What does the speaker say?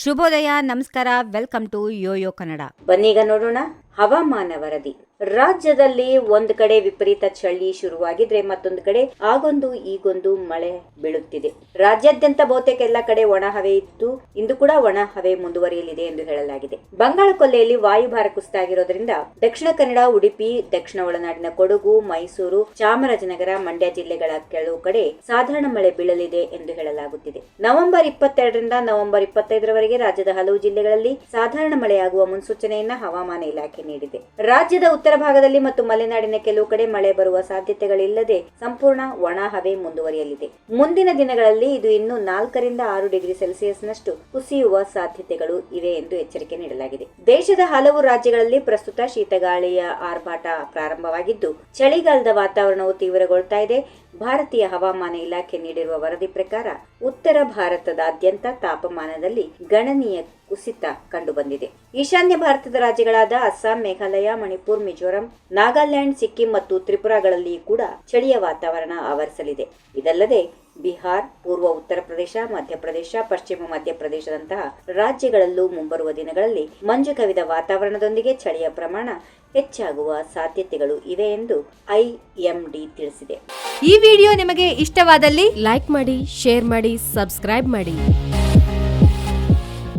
ಶುಭೋದಯ, ನಮಸ್ಕಾರ, welcome to Yoyo Kannada. ಬನ್ನೀಗ ನೋಡೋಣ ಹವಾಮಾನ ವರದಿ. ರಾಜ್ಯದಲ್ಲಿ ಒಂದು ಕಡೆ ವಿಪರೀತ ಚಳಿ ಶುರುವಾಗಿದ್ರೆ ಮತ್ತೊಂದು ಕಡೆ ಆಗೊಂದು ಈಗೊಂದು ಮಳೆ ಬೀಳುತ್ತಿದೆ. ರಾಜ್ಯಾದ್ಯಂತ ಬಹುತೇಕ ಎಲ್ಲ ಕಡೆ ಒಣ ಹವೆ ಇದ್ದು ಇಂದು ಕೂಡ ಒಣ ಹವೆ ಮುಂದುವರಿಯಲಿದೆ ಎಂದು ಹೇಳಲಾಗಿದೆ. ಬಂಗಾಳ ಕೊಲ್ಲಿಯಲ್ಲಿ ವಾಯುಭಾರ ಕುಸಿತಾಗಿರೋದ್ರಿಂದ ದಕ್ಷಿಣ ಕನ್ನಡ, ಉಡುಪಿ, ದಕ್ಷಿಣ ಒಳನಾಡಿನ ಕೊಡಗು, ಮೈಸೂರು, ಚಾಮರಾಜನಗರ, ಮಂಡ್ಯ ಜಿಲ್ಲೆಗಳ ಕೆಲವು ಕಡೆ ಸಾಧಾರಣ ಮಳೆ ಬೀಳಲಿದೆ ಎಂದು ಹೇಳಲಾಗುತ್ತಿದೆ. ನವೆಂಬರ್ 22ರಿಂದ ನವೆಂಬರ್ 25ರವರೆಗೆ ರಾಜ್ಯದ ಹಲವು ಜಿಲ್ಲೆಗಳಲ್ಲಿ ಸಾಧಾರಣ ಮಳೆಯಾಗುವ ಮುನ್ಸೂಚನೆಯನ್ನ ಹವಾಮಾನ ಇಲಾಖೆ ನೀಡಿದೆ. ರಾಜ್ಯದ ಉತ್ತರ ಭಾಗದಲ್ಲಿ ಮತ್ತು ಮಲೆನಾಡಿನ ಕೆಲವು ಕಡೆ ಮಳೆ ಬರುವ ಸಾಧ್ಯತೆಗಳಿಲ್ಲದೆ ಸಂಪೂರ್ಣ ಒಣ ಹವೆ ಮುಂದುವರಿಯಲಿದೆ. ಮುಂದಿನ ದಿನಗಳಲ್ಲಿ ಇದು ಇನ್ನು 4ರಿಂದ 6 ಡಿಗ್ರಿ ಸೆಲ್ಸಿಯಸ್ನಷ್ಟು ಕುಸಿಯುವ ಸಾಧ್ಯತೆಗಳು ಇವೆ ಎಂದು ಎಚ್ಚರಿಕೆ ನೀಡಲಾಗಿದೆ. ದೇಶದ ಹಲವು ರಾಜ್ಯಗಳಲ್ಲಿ ಪ್ರಸ್ತುತ ಶೀತಗಾಳಿಯ ಆರ್ಭಟ ಪ್ರಾರಂಭವಾಗಿದ್ದು ಚಳಿಗಾಲದ ವಾತಾವರಣವು ತೀವ್ರಗೊಳ್ತಾ ಇದೆ. ಭಾರತೀಯ ಹವಾಮಾನ ಇಲಾಖೆ ನೀಡಿರುವ ವರದಿ ಪ್ರಕಾರ ಉತ್ತರ ಭಾರತದಾದ್ಯಂತ ತಾಪಮಾನದಲ್ಲಿ ಗಣನೀಯ ಕುಸಿತ ಕಂಡುಬಂದಿದೆ. ಈಶಾನ್ಯ ಭಾರತದ ರಾಜ್ಯಗಳಾದ ಅಸ್ಸಾಂ, ಮೇಘಾಲಯ, ಮಣಿಪುರ್, ಮಿಜೋರಾಂ, ನಾಗಾಲ್ಯಾಂಡ್, ಸಿಕ್ಕಿಂ ಮತ್ತು ತ್ರಿಪುರಾಗಳಲ್ಲಿ ಕೂಡ ಚಳಿಯ ವಾತಾವರಣ ಆವರಿಸಲಿದೆ. ಇದಲ್ಲದೆ ಬಿಹಾರ್, ಪೂರ್ವ ಉತ್ತರ ಪ್ರದೇಶ, ಮಧ್ಯಪ್ರದೇಶ, ಪಶ್ಚಿಮ ಮಧ್ಯಪ್ರದೇಶದಂತಹ ರಾಜ್ಯಗಳಲ್ಲೂ ಮುಂಬರುವ ದಿನಗಳಲ್ಲಿ ಮಂಜು ಕವಿದ ವಾತಾವರಣದೊಂದಿಗೆ ಚಳಿಯ ಪ್ರಮಾಣ ಹೆಚ್ಚಾಗುವ ಸಾಧ್ಯತೆಗಳು ಇವೆ ಎಂದು ಐಎಂಡಿ ತಿಳಿಸಿದೆ. ಈ ವಿಡಿಯೋ ನಿಮಗೆ ಇಷ್ಟವಾದಲ್ಲಿ ಲೈಕ್ ಮಾಡಿ, ಶೇರ್ ಮಾಡಿ, ಸಬ್ಸ್ಕ್ರೈಬ್ ಮಾಡಿ.